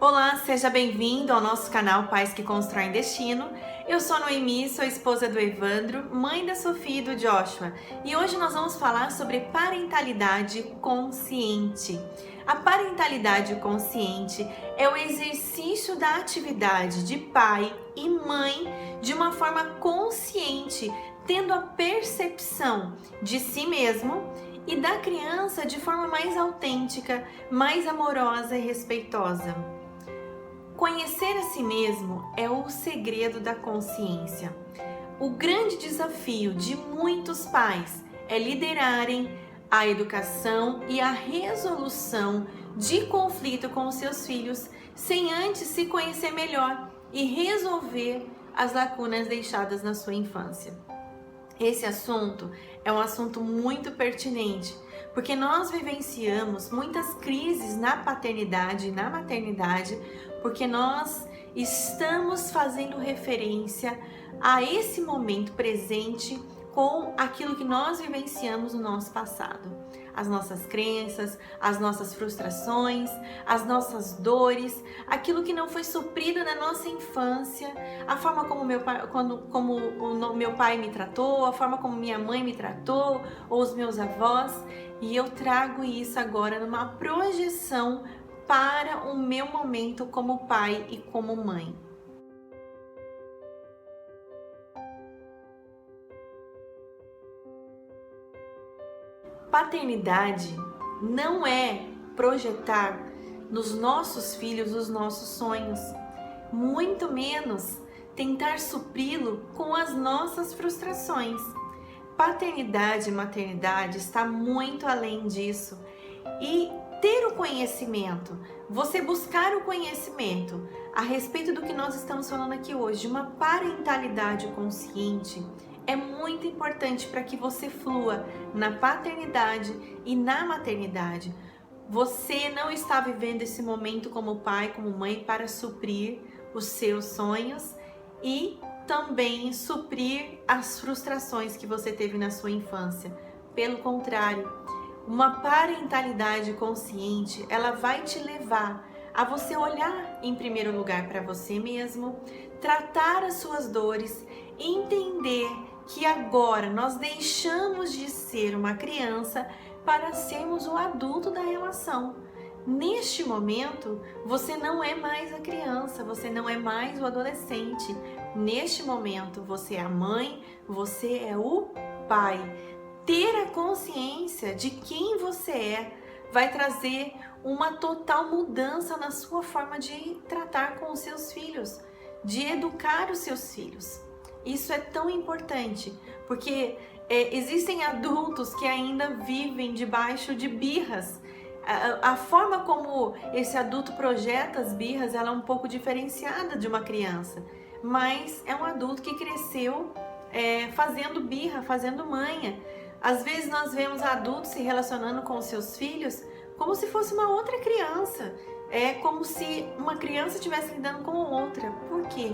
Olá, seja bem-vindo ao nosso canal Pais que Constroem Destino. Eu sou a Noemi, sou esposa do Evandro, mãe da Sofia e do Joshua, e hoje nós vamos falar sobre parentalidade consciente. A parentalidade consciente é o exercício da atividade de pai e mãe de uma forma consciente, tendo a percepção de si mesmo e da criança de forma mais autêntica, mais amorosa e respeitosa. Conhecer a si mesmo é o segredo da consciência. O grande desafio de muitos pais é liderarem a educação e a resolução de conflito com os seus filhos sem antes se conhecer melhor e resolver as lacunas deixadas na sua infância. Esse assunto é um assunto muito pertinente, porque nós vivenciamos muitas crises na paternidade e na maternidade, porque nós estamos fazendo referência a esse momento presente com aquilo que nós vivenciamos no nosso passado. As nossas crenças, as nossas frustrações, as nossas dores, aquilo que não foi suprido na nossa infância, a forma como o meu pai me tratou, a forma como minha mãe me tratou, ou os meus avós, e eu trago isso agora numa projeção para o meu momento como pai e como mãe. Paternidade não é projetar nos nossos filhos os nossos sonhos, muito menos tentar supri-lo com as nossas frustrações. Paternidade e maternidade está muito além disso. E ter o conhecimento, você buscar o conhecimento a respeito do que nós estamos falando aqui hoje, de uma parentalidade consciente, é muito importante para que você flua na paternidade e na maternidade. Você não está vivendo esse momento como pai, como mãe, para suprir os seus sonhos e também suprir as frustrações que você teve na sua infância. Pelo contrário, uma parentalidade consciente, ela vai te levar a você olhar em primeiro lugar para você mesmo, tratar as suas dores, entender que agora nós deixamos de ser uma criança para sermos o adulto da relação. Neste momento, você não é mais a criança, você não é mais o adolescente. Neste momento, você é a mãe, você é o pai. Ter a consciência de quem você é vai trazer uma total mudança na sua forma de tratar com os seus filhos, de educar os seus filhos. Isso é tão importante, porque existem adultos que ainda vivem debaixo de birras. A forma como esse adulto projeta as birras, ela é um pouco diferenciada de uma criança, mas é um adulto que cresceu fazendo birra, fazendo manha. Às vezes nós vemos adultos se relacionando com os seus filhos como se fosse uma outra criança. É como se uma criança estivesse lidando com outra. Por quê?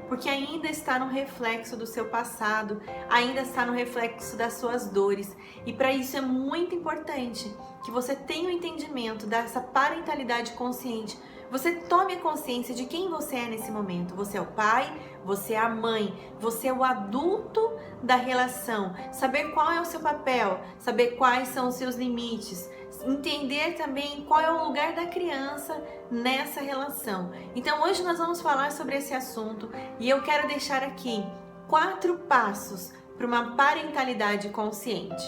Porque ainda está no reflexo do seu passado, ainda está no reflexo das suas dores. E para isso é muito importante que você tenha o entendimento dessa parentalidade consciente. Você tome a consciência de quem você é nesse momento. Você é o pai, você é a mãe, você é o adulto da relação. Saber qual é o seu papel, saber quais são os seus limites, entender também qual é o lugar da criança nessa relação. Então hoje nós vamos falar sobre esse assunto e eu quero deixar aqui 4 passos para uma parentalidade consciente.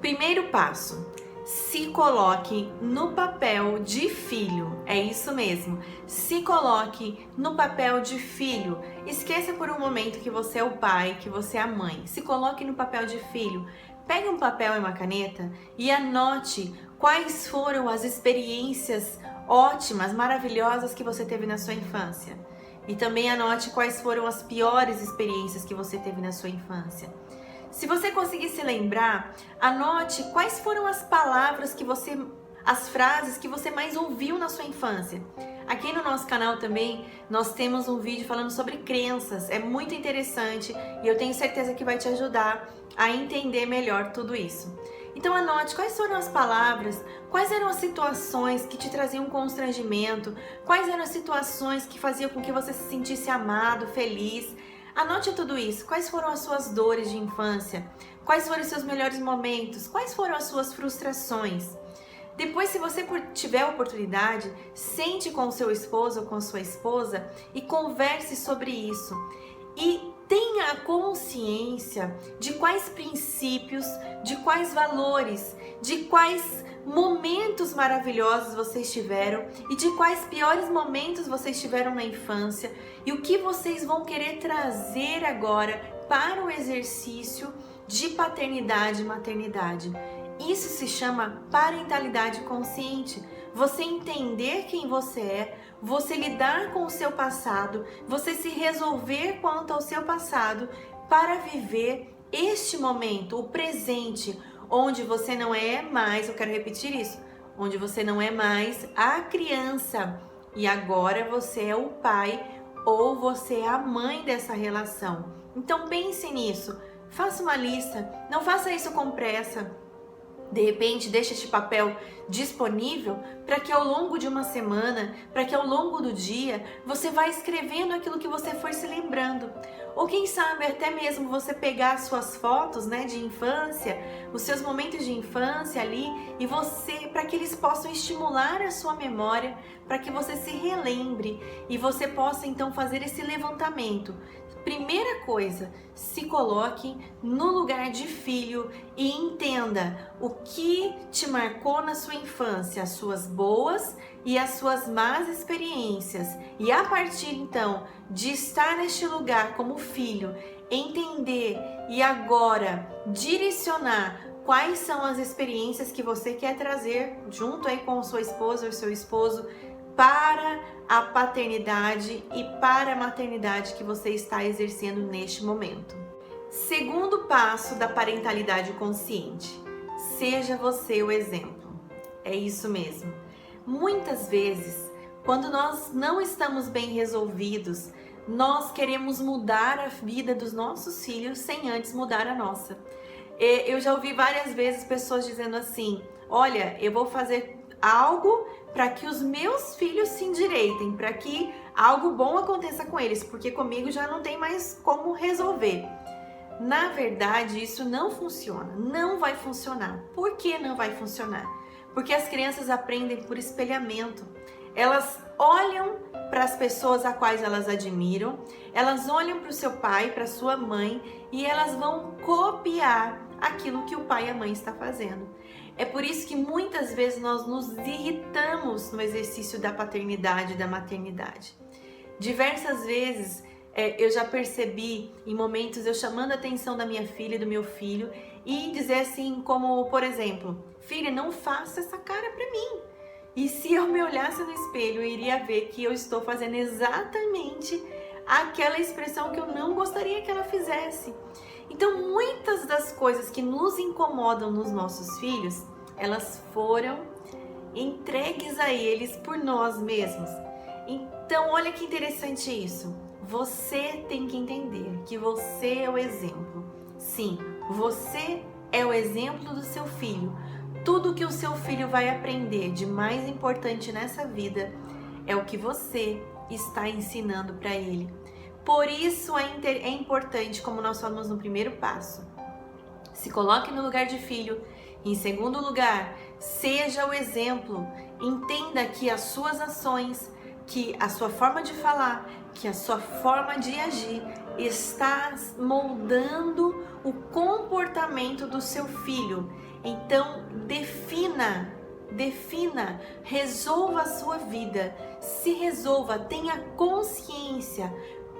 Primeiro passo: se coloque no papel de filho. É isso mesmo, se coloque no papel de filho. Esqueça por um momento que você é o pai, que você é a mãe. Se coloque no papel de filho. Pegue um papel e uma caneta e anote quais foram as experiências ótimas, maravilhosas que você teve na sua infância. E também anote quais foram as piores experiências que você teve na sua infância. Se você conseguir se lembrar, anote quais foram as palavras as frases que você mais ouviu na sua infância. Aqui no nosso canal também nós temos um vídeo falando sobre crenças, é muito interessante e eu tenho certeza que vai te ajudar a entender melhor tudo isso. Então anote quais foram as palavras, quais eram as situações que te traziam constrangimento, quais eram as situações que faziam com que você se sentisse amado, feliz. Anote tudo isso. Quais foram as suas dores de infância? Quais foram os seus melhores momentos? Quais foram as suas frustrações? Depois, se você tiver a oportunidade, sente com o seu esposo ou com a sua esposa e converse sobre isso. E tenha a consciência de quais princípios, de quais valores, de quais momentos maravilhosos vocês tiveram e de quais piores momentos vocês tiveram na infância e o que vocês vão querer trazer agora para o exercício de paternidade e maternidade. Isso se chama parentalidade consciente. Você entender quem você é, você lidar com o seu passado, você se resolver quanto ao seu passado para viver este momento, o presente, onde você não é mais, eu quero repetir isso, onde você não é mais a criança e agora você é o pai ou você é a mãe dessa relação. Então pense nisso, faça uma lista, não faça isso com pressa. De repente, deixe este papel disponível para que ao longo de uma semana, para que ao longo do dia, você vá escrevendo aquilo que você for se lembrando. Ou quem sabe até mesmo você pegar as suas fotos, né, de infância, os seus momentos de infância ali, e você, para que eles possam estimular a sua memória, para que você se relembre e você possa então fazer esse levantamento. Primeira coisa, se coloque no lugar de filho e entenda o que te marcou na sua infância, as suas boas e as suas más experiências. E a partir então de estar neste lugar como filho, entender e agora direcionar quais são as experiências que você quer trazer junto aí com sua esposa ou seu esposo para a paternidade e para a maternidade que você está exercendo neste momento. Segundo passo da parentalidade consciente, seja você o exemplo. É isso mesmo. Muitas vezes, quando nós não estamos bem resolvidos, nós queremos mudar a vida dos nossos filhos sem antes mudar a nossa. Eu já ouvi várias vezes pessoas dizendo assim: olha, eu vou fazer algo para que os meus filhos se endireitem, para que algo bom aconteça com eles, porque comigo já não tem mais como resolver. Na verdade, isso não funciona, não vai funcionar. Por que não vai funcionar? Porque as crianças aprendem por espelhamento. Elas olham para as pessoas a quais elas admiram, elas olham para o seu pai, para a sua mãe e elas vão copiar aquilo que o pai e a mãe estão fazendo. É por isso que muitas vezes nós nos irritamos no exercício da paternidade e da maternidade. Diversas vezes eu já percebi em momentos eu chamando a atenção da minha filha e do meu filho e dizer assim como, por exemplo, filha, não faça essa cara para mim. E se eu me olhasse no espelho, eu iria ver que eu estou fazendo exatamente aquela expressão que eu não gostaria que ela fizesse. Então, muitas das coisas que nos incomodam nos nossos filhos, elas foram entregues a eles por nós mesmos. Então, olha que interessante isso. Você tem que entender que você é o exemplo. Sim, você é o exemplo do seu filho. Tudo que o seu filho vai aprender de mais importante nessa vida é o que você está ensinando para ele. Por isso é importante, como nós falamos no primeiro passo, se coloque no lugar de filho. Em segundo lugar, seja o exemplo. Entenda que as suas ações, que a sua forma de falar, que a sua forma de agir está moldando o comportamento do seu filho. Então, defina, resolva a sua vida, se resolva, tenha consciência.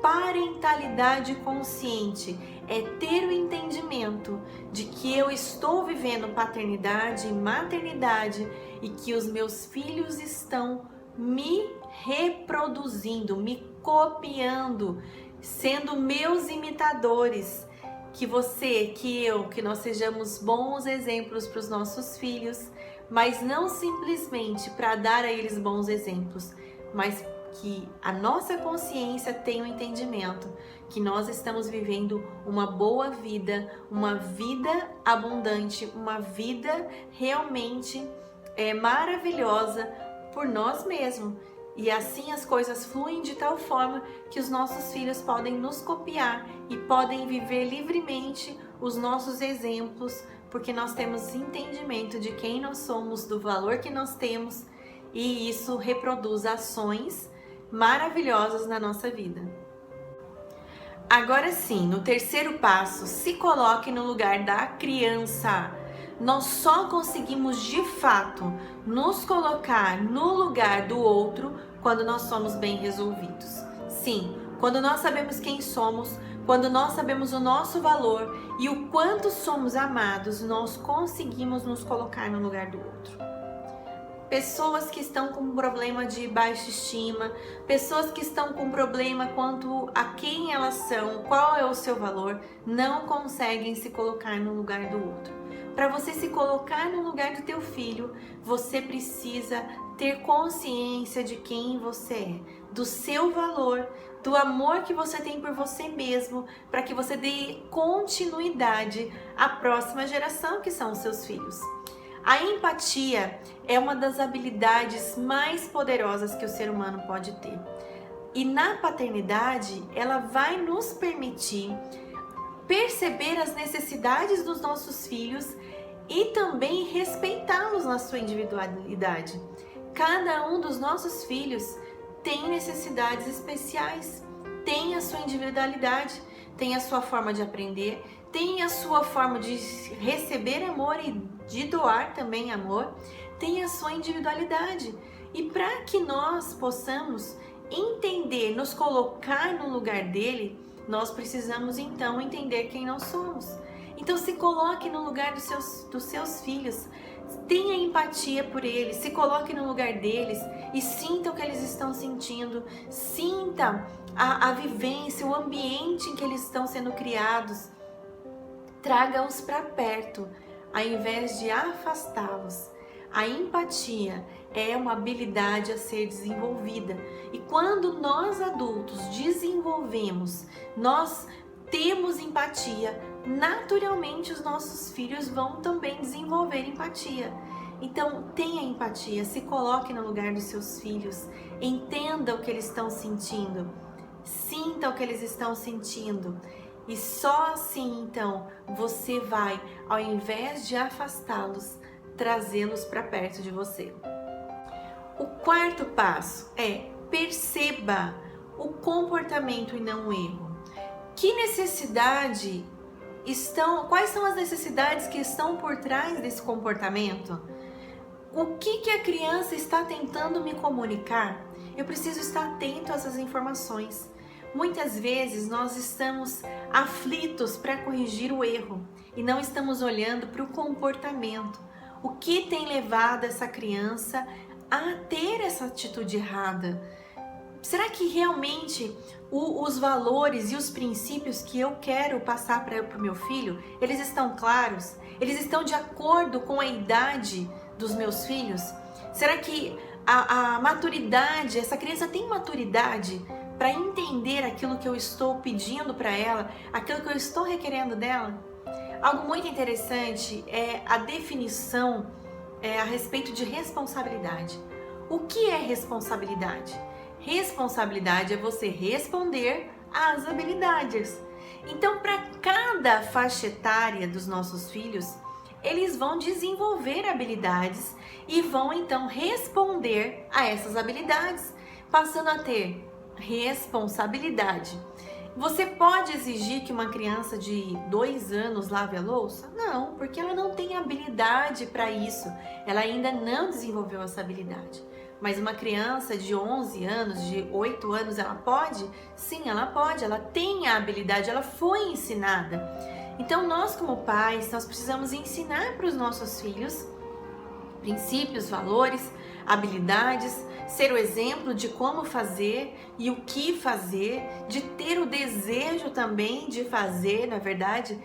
Parentalidade consciente é ter o entendimento de que eu estou vivendo paternidade e maternidade e que os meus filhos estão me reproduzindo, me copiando, sendo meus imitadores. Que você, que eu, que nós sejamos bons exemplos para os nossos filhos, mas não simplesmente para dar a eles bons exemplos, mas que a nossa consciência tenha o entendimento que nós estamos vivendo uma boa vida, uma vida abundante, uma vida realmente maravilhosa por nós mesmos. E assim as coisas fluem de tal forma que os nossos filhos podem nos copiar e podem viver livremente os nossos exemplos, porque nós temos entendimento de quem nós somos, do valor que nós temos, e isso reproduz ações maravilhosas na nossa vida. Agora sim, no terceiro passo, se coloque no lugar da criança. Nós só conseguimos de fato nos colocar no lugar do outro quando nós somos bem resolvidos. Sim, quando nós sabemos quem somos, quando nós sabemos o nosso valor e o quanto somos amados, nós conseguimos nos colocar no lugar do outro. Pessoas que estão com problema de baixa estima, pessoas que estão com problema quanto a quem elas são, qual é o seu valor, não conseguem se colocar no lugar do outro. Para você se colocar no lugar do teu filho, você precisa ter consciência de quem você é, do seu valor, do amor que você tem por você mesmo, para que você dê continuidade à próxima geração, que são os seus filhos. A empatia é uma das habilidades mais poderosas que o ser humano pode ter. E na paternidade, ela vai nos permitir perceber as necessidades dos nossos filhos e também respeitá-los na sua individualidade. Cada um dos nossos filhos tem necessidades especiais, tem a sua individualidade, tem a sua forma de aprender, tem a sua forma de receber amor e de doar também amor, tem a sua individualidade. E para que nós possamos entender, nos colocar no lugar dele, nós precisamos então entender quem nós somos. Então se coloque no lugar dos seus filhos, tenha empatia por eles, se coloque no lugar deles e sinta o que eles estão sentindo, sinta a vivência, o ambiente em que eles estão sendo criados. Traga-os para perto, ao invés de afastá-los. A empatia é uma habilidade a ser desenvolvida. E quando nós adultos desenvolvemos, nós temos empatia, naturalmente os nossos filhos vão também desenvolver empatia. Então tenha empatia, se coloque no lugar dos seus filhos, entenda o que eles estão sentindo, sinta o que eles estão sentindo. E só assim, então, você vai, ao invés de afastá-los, trazê-los para perto de você. O quarto passo é perceba o comportamento e não o erro. Que necessidade quais são as necessidades que estão por trás desse comportamento? O que a criança está tentando me comunicar? Eu preciso estar atento a essas informações. Muitas vezes nós estamos aflitos para corrigir o erro e não estamos olhando para o comportamento. O que tem levado essa criança a ter essa atitude errada? Será que realmente os valores e os princípios que eu quero passar para o meu filho, eles estão claros? Eles estão de acordo com a idade dos meus filhos? Será que a maturidade, essa criança tem maturidade para entender aquilo que eu estou pedindo para ela, aquilo que eu estou requerendo dela? Algo muito interessante é a definição a respeito de responsabilidade. O que é responsabilidade? Responsabilidade é você responder às habilidades. Então, para cada faixa etária dos nossos filhos, eles vão desenvolver habilidades e vão então responder a essas habilidades, passando a ter responsabilidade. Você pode exigir que uma criança de 2 anos lave a louça? Não, porque ela não tem habilidade para isso. Ela ainda não desenvolveu essa habilidade. Mas uma criança de 11 anos, de 8 anos, ela pode? Sim, ela pode. Ela tem a habilidade, ela foi ensinada. Então nós como pais, nós precisamos ensinar para os nossos filhos princípios, valores, habilidades, ser o exemplo de como fazer e o que fazer, de ter o desejo também de fazer, na verdade,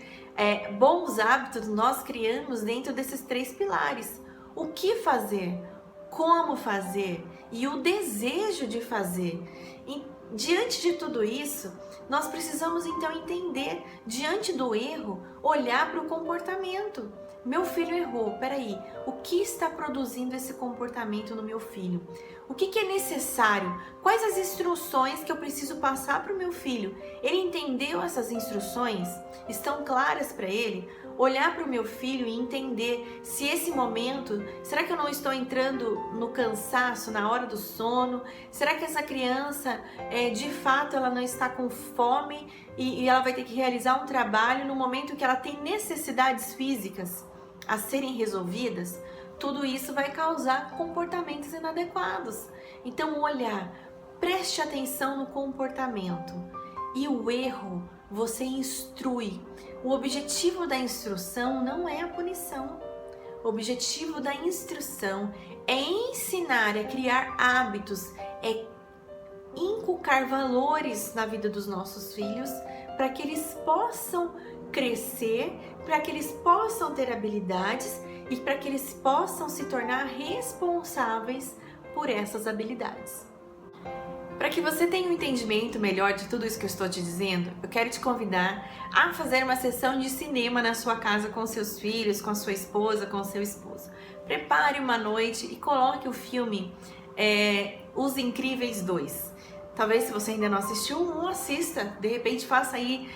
bons hábitos nós criamos dentro desses 3 pilares. O que fazer? Como fazer e o desejo de fazer. E, diante de tudo isso, nós precisamos então entender, diante do erro, olhar para o comportamento. Meu filho errou, peraí, o que está produzindo esse comportamento no meu filho? O que é necessário? Quais as instruções que eu preciso passar para o meu filho? Ele entendeu essas instruções? Estão claras para ele? Olhar para o meu filho e entender se esse momento, será que eu não estou entrando no cansaço, na hora do sono? Será que essa criança, de fato, ela não está com fome e ela vai ter que realizar um trabalho no momento que ela tem necessidades físicas a serem resolvidas? Tudo isso vai causar comportamentos inadequados. Então, olhar, preste atenção no comportamento. E o erro, você instrui. O objetivo da instrução não é a punição. O objetivo da instrução é ensinar, é criar hábitos, é inculcar valores na vida dos nossos filhos para que eles possam crescer, para que eles possam ter habilidades e para que eles possam se tornar responsáveis por essas habilidades. Para que você tenha um entendimento melhor de tudo isso que eu estou te dizendo, eu quero te convidar a fazer uma sessão de cinema na sua casa com seus filhos, com a sua esposa, com o seu esposo. Prepare uma noite e coloque o filme Os Incríveis 2. Talvez, se você ainda não assistiu, assista. De repente, faça aí,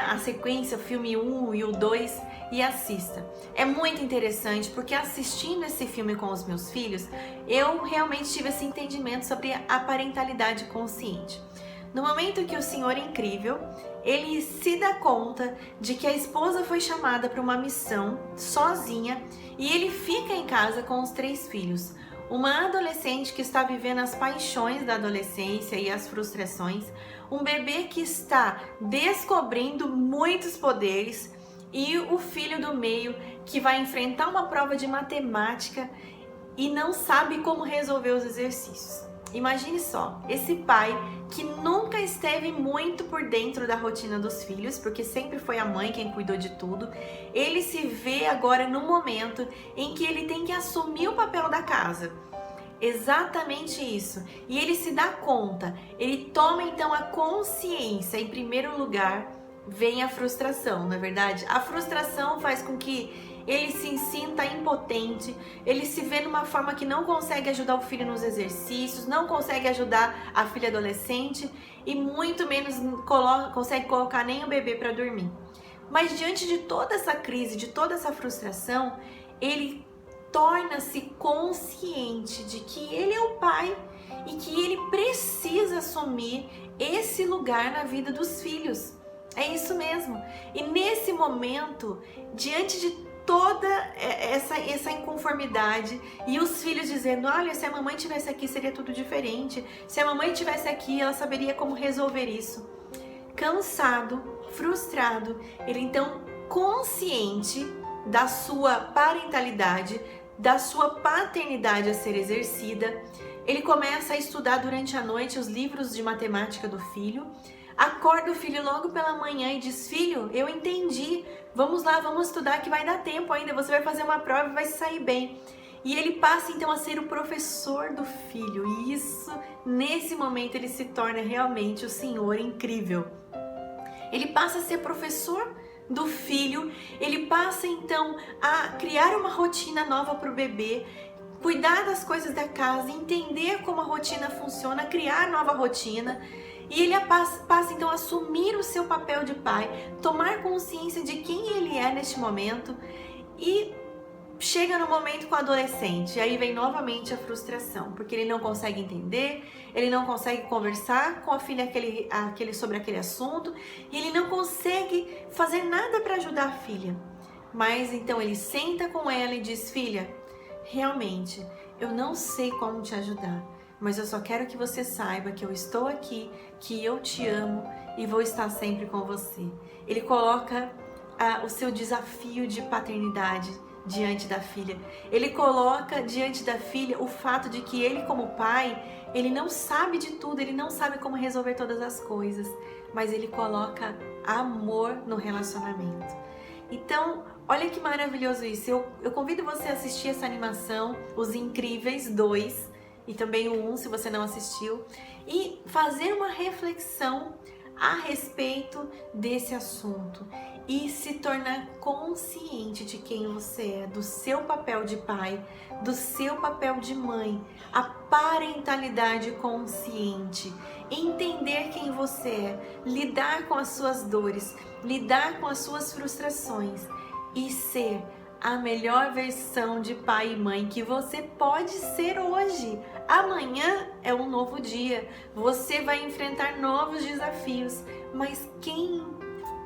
a sequência, o filme 1 e o 2 e assista. É muito interessante, porque assistindo esse filme com os meus filhos, eu realmente tive esse entendimento sobre a parentalidade consciente. No momento que o senhor incrível, ele se dá conta de que a esposa foi chamada para uma missão sozinha e ele fica em casa com os 3 filhos. Uma adolescente que está vivendo as paixões da adolescência e as frustrações, um bebê que está descobrindo muitos poderes e o filho do meio que vai enfrentar uma prova de matemática e não sabe como resolver os exercícios. Imagine só, esse pai que nunca esteve muito por dentro da rotina dos filhos, porque sempre foi a mãe quem cuidou de tudo, ele se vê agora no momento em que ele tem que assumir o papel da casa. Exatamente isso. E ele se dá conta, ele toma então a consciência. Em primeiro lugar, vem a frustração, não é verdade? A frustração faz com que ele se sinta impotente, ele se vê numa forma que não consegue ajudar o filho nos exercícios, não consegue ajudar a filha adolescente e muito menos consegue colocar nem o bebê para dormir. Mas diante de toda essa crise, de toda essa frustração, ele torna-se consciente de que ele é o pai e que ele precisa assumir esse lugar na vida dos filhos. É isso mesmo. E nesse momento, diante de toda essa inconformidade e os filhos dizendo, olha, se a mamãe estivesse aqui seria tudo diferente, se a mamãe estivesse aqui ela saberia como resolver isso. Cansado, frustrado, ele então consciente da sua parentalidade, da sua paternidade a ser exercida, ele começa a estudar durante a noite os livros de matemática do filho, acorda o filho logo pela manhã e diz, filho, eu entendi, vamos lá, vamos estudar que vai dar tempo ainda, você vai fazer uma prova e vai sair bem. E ele passa então a ser o professor do filho, e isso, nesse momento, ele se torna realmente o senhor incrível. Ele passa a ser professor do filho, ele passa então a criar uma rotina nova para o bebê, cuidar das coisas da casa, entender como a rotina funciona, criar nova rotina. E ele passa então a assumir o seu papel de pai, tomar consciência de quem ele é neste momento e chega no momento com o adolescente. E aí vem novamente a frustração, porque ele não consegue entender, ele não consegue conversar com a filha sobre aquele assunto e ele não consegue fazer nada para ajudar a filha. Mas então ele senta com ela e diz, filha, realmente eu não sei como te ajudar, mas eu só quero que você saiba que eu estou aqui, que eu te amo e vou estar sempre com você. Ele coloca o seu desafio de paternidade diante da filha. Ele coloca diante da filha o fato de que ele, como pai, ele não sabe de tudo, ele não sabe como resolver todas as coisas, mas ele coloca amor no relacionamento. Então, olha que maravilhoso isso. Eu convido você a assistir essa animação, Os Incríveis 2, e também o 1 se você não assistiu, e fazer uma reflexão a respeito desse assunto e se tornar consciente de quem você é, do seu papel de pai, do seu papel de mãe, a parentalidade consciente, entender quem você é, lidar com as suas dores, lidar com as suas frustrações e ser a melhor versão de pai e mãe que você pode ser hoje. Amanhã é um novo dia, você vai enfrentar novos desafios, mas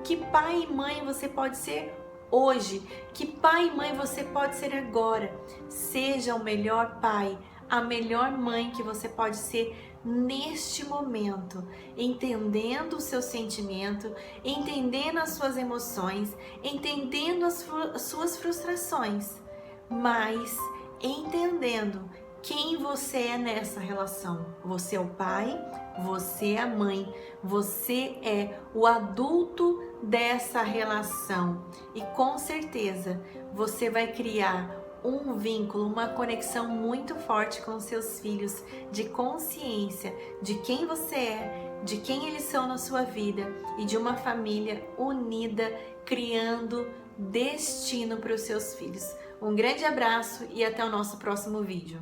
que pai e mãe você pode ser hoje? Que pai e mãe você pode ser agora? Seja o melhor pai, a melhor mãe que você pode ser neste momento, entendendo o seu sentimento, entendendo as suas emoções, entendendo as suas frustrações, mas entendendo quem você é nessa relação. Você é o pai, você é a mãe, você é o adulto dessa relação e com certeza você vai criar um vínculo, uma conexão muito forte com seus filhos, de consciência de quem você é, de quem eles são na sua vida e de uma família unida, criando destino para os seus filhos. Um grande abraço e até o nosso próximo vídeo.